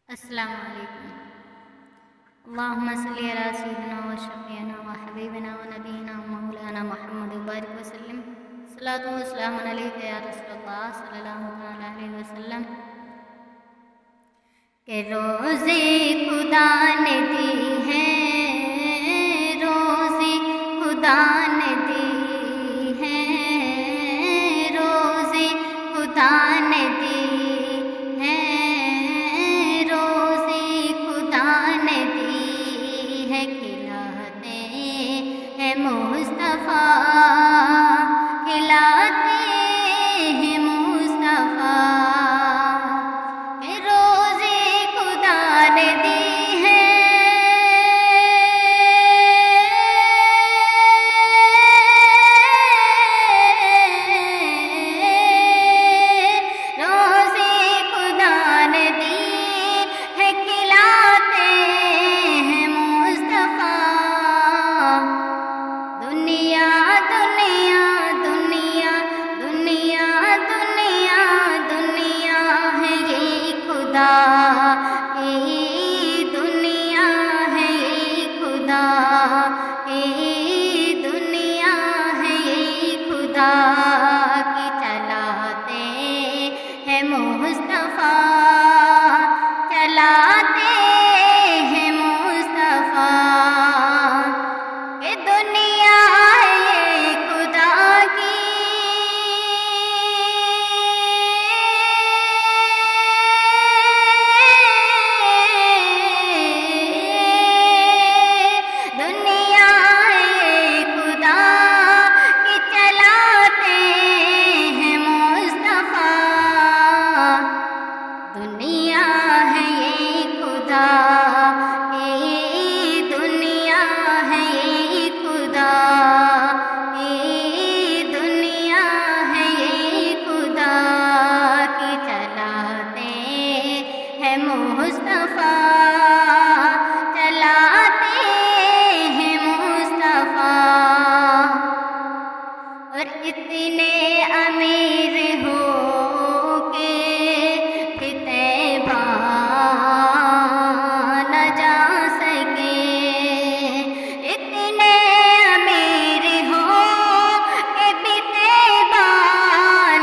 السلام علیکم۔ اللہم صلی علی سیدنا و شفیعنا و حبیبنا و نبینا و مولانا محمد وبارک وسلم۔ صلاۃ و سلام علیک یا رسول اللہ صلی اللہ علیہ وسلم۔ کہ روزی خدا نے دی ہے، روزی خدا نے دی ہے، روزی خدا نے دی ہے، روزی خدا نے دی ہے، کھلاتے ہیں مصطفیٰ، کھلاتے ہیں مصطفیٰ، کہ روزی خدا نے دی ہے، روزی خدا نے دی ہے، کھلاتے ہیں مصطفیٰ، دنیا دنیا دنیا دنیا دنیا دنیا ہے یہ خدا کی دنیا ہے، یہ خدا کی دنیا ہے، یہ خدا کی چلاتے ہیں مصطفیٰ، چلاتے ہیں مصطفیٰ، کہ دنیا ہے یہ خدا کی، دنیا ہے یہ خدا کی، چلاتے ہیں مصطفیٰ، دنیا ہے یہ خدا کی، دنیا ہے یہ خدا کی، دنیا ہے یہ خدا کی، چلاتے ہیں مصطفیٰ، چلاتے ہیں مصطفیٰ، اور اتنے امیر ہو کے بھی طیبہ نہ جا سکے، اتنے امیر ہو کے بھی طیبہ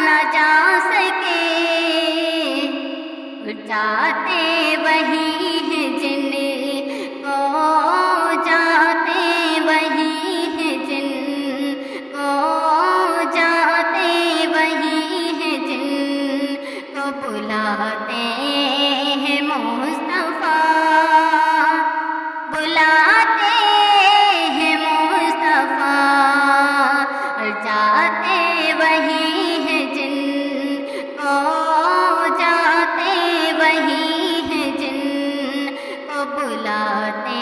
نہ جا سکے، جاتے وہی ہیں جن کو، جاتے وہی ہیں جن کو، جاتے وہی ہیں جن کو، بلاتے ہیں مصطفیٰ، بلاتے ہیں مصطفیٰ، اور جاتے وہی ہیں جن کو، جاتے وہی ہیں جن کو، بلاتے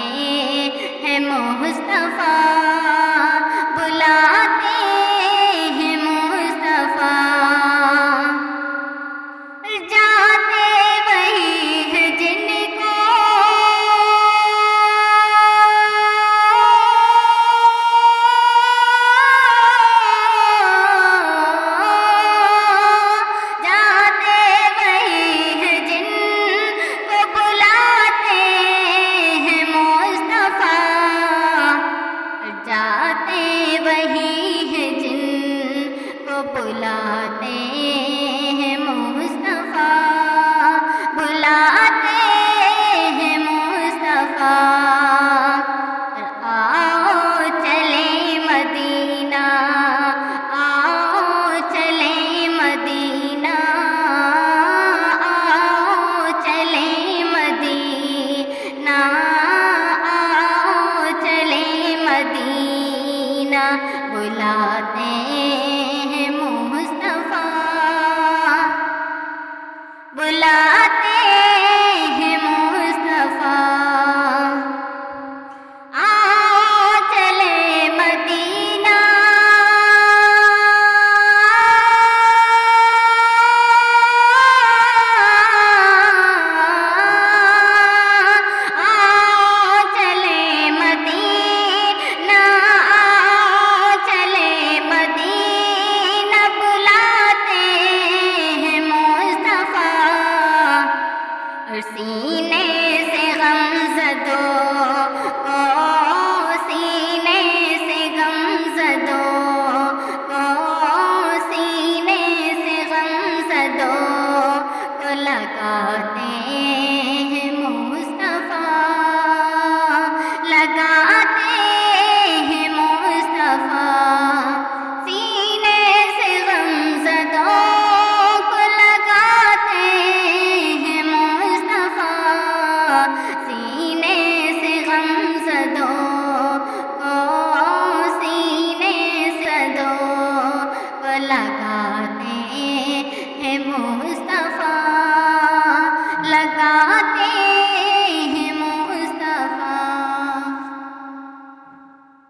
اور سینے